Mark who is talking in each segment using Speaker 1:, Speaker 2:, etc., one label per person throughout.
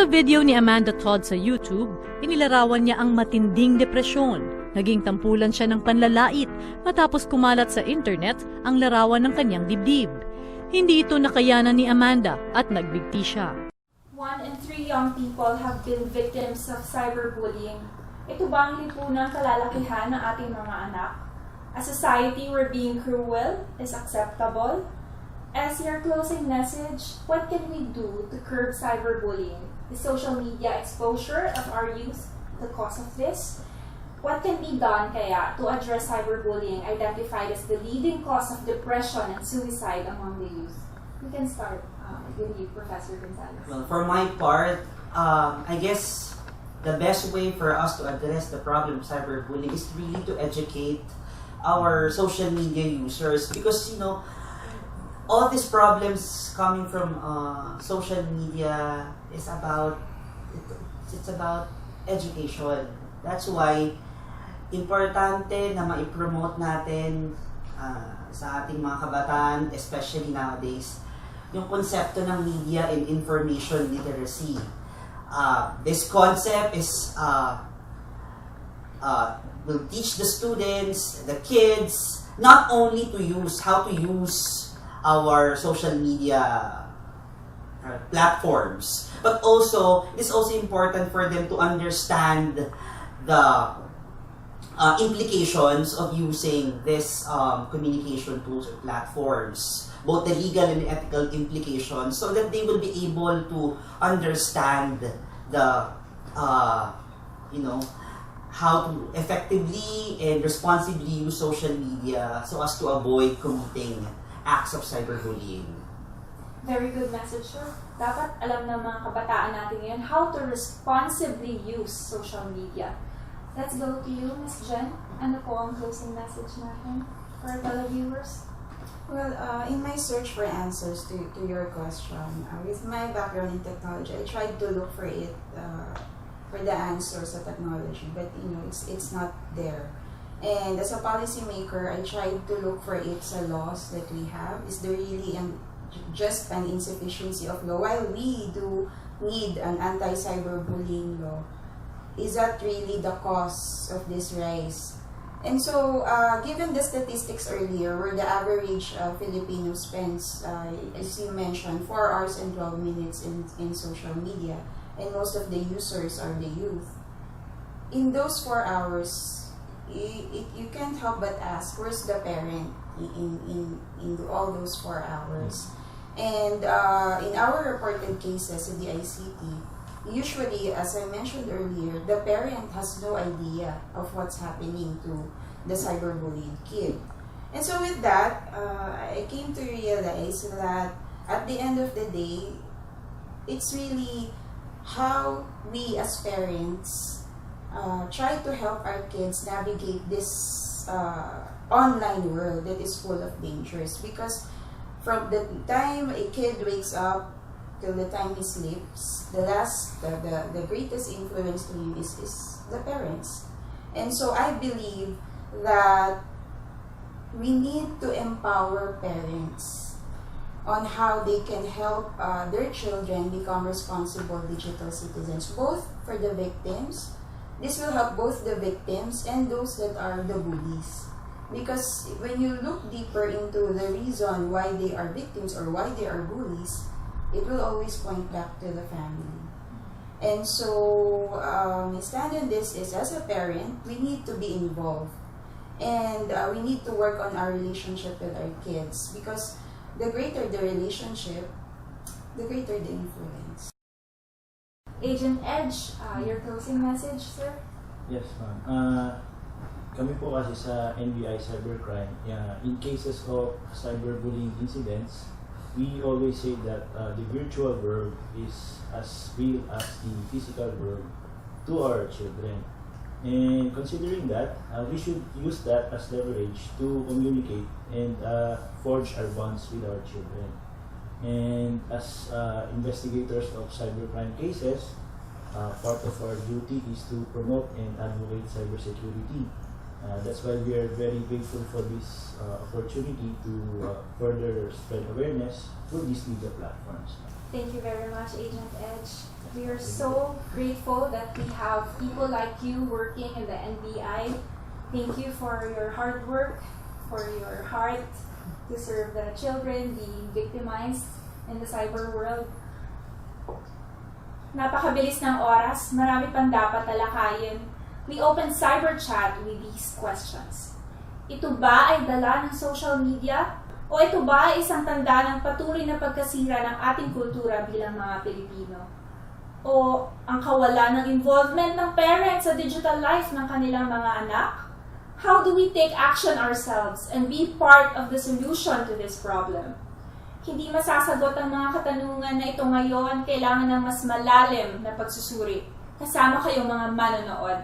Speaker 1: Sa video ni Amanda Todd sa YouTube, inilarawan niya ang matinding depresyon. Naging tampulan siya ng panlalait matapos kumalat sa internet ang larawan ng kanyang dibdib. Hindi ito nakayanan ni Amanda at nagbigti siya.
Speaker 2: 1 in 3 young people have been victims of cyberbullying. Ito ba ang lipunang kalalakihan ng ating mga anak? A society where being cruel is acceptable? As your closing message, what can we do to curb cyberbullying? Is social media exposure of our youth the cause of this? What can be done kaya to address cyberbullying identified as the leading cause of depression and suicide among the youth? We can start with you, Professor Gonzalez.
Speaker 3: Well, for my part, I guess the best way for us to address the problem of cyberbullying is really to educate our social media users, because all these problems coming from social media is about it's about education. That's why importante na ma-promote natin sa ating mga kabataan, especially nowadays, yung konsepto ng media and information literacy. This concept is will teach the students, the kids, not only to use how to use our social media platforms, but also it's also important for them to understand the implications of using this communication tools or platforms, both the legal and ethical implications, so that they will be able to understand the how to effectively and responsibly use social media so as to avoid committing acts of cyberbullying.
Speaker 2: Very good message, sir. Dapat alam ng mga kabataan natin ngayon how to responsibly use social media. Let's go to you, Ms. Jen. Ano po ang closing message natin for our televiewers?
Speaker 4: Well, in my search for answers to your question, with my background in technology, I tried to look for it, for the answers sa technology, but it's not there. And as a policymaker, I tried to look for it sa laws that we have. Is there really just an insufficiency of law? While we do need an anti-cyberbullying law, is that really the cause of this rise? And so, given the statistics earlier, where the average Filipino spends, as you mentioned, 4 hours and 12 minutes in social media, and most of the users are the youth, in those 4 hours, you can't help but ask, where's the parent in all those 4 hours? And in our reported cases in the ICT, usually, as I mentioned earlier, the parent has no idea of what's happening to the cyberbullied kid. And so with that, I came to realize that at the end of the day, it's really how we as parents try to help our kids navigate this online world that is full of dangers. Because from the time a kid wakes up till the time he sleeps, the greatest influence to him is the parents. And so I believe that we need to empower parents on how they can help their children become responsible digital citizens, both for the victims. This will help both the victims and those that are the bullies. Because when you look deeper into the reason why they are victims or why they are bullies, it will always point back to the family. And so, my stand on this is, as a parent, we need to be involved. And we need to work on our relationship with our kids. Because the greater the relationship, the greater the influence.
Speaker 2: Agent Edge, your closing message, sir?
Speaker 5: Yes, ma'am. Kami po kasi sa NBI Cybercrime, in cases of cyberbullying incidents, we always say that the virtual world is as real as the physical world to our children. And considering that, we should use that as leverage to communicate and forge our bonds with our children. And as investigators of cybercrime cases, part of our duty is to promote and advocate cybersecurity. That's why we are very grateful for this opportunity to further spread awareness through these media platforms.
Speaker 2: Thank you very much, Agent Edge. We are so grateful that we have people like you working in the NBI. Thank you for your hard work, for your heart to serve the children being victimized in the cyber world. Napakabilis ng oras, marami pang dapat talakayin. We open CyberChat with these questions. Ito ba ay dala ng social media? O ito ba ay isang tanda ng patuloy na pagkasira ng ating kultura bilang mga Pilipino? O ang kawalan ng involvement ng parents sa digital life ng kanilang mga anak? How do we take action ourselves and be part of the solution to this problem? Hindi masasagot ang mga katanungan na ito ngayon, kailangan ng mas malalim na pagsusuri. Kasama kayong mga manonood.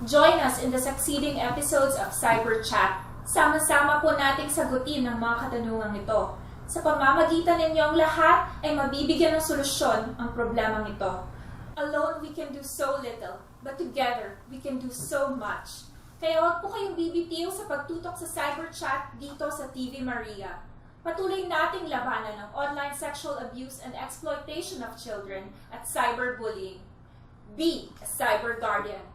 Speaker 2: Join us in the succeeding episodes of CyberChat. Sama-sama po nating sagutin ang mga katanungang ito. Sa pamamagitan ninyong lahat ay mabibigyan ng solusyon ang problemang ito. Alone we can do so little, but together we can do so much. Kaya huwag po kayong bibitiw sa pagtutok sa CyberChat dito sa TV Maria. Patuloy nating labanan ang online sexual abuse and exploitation of children at cyberbullying. Be a cyber guardian.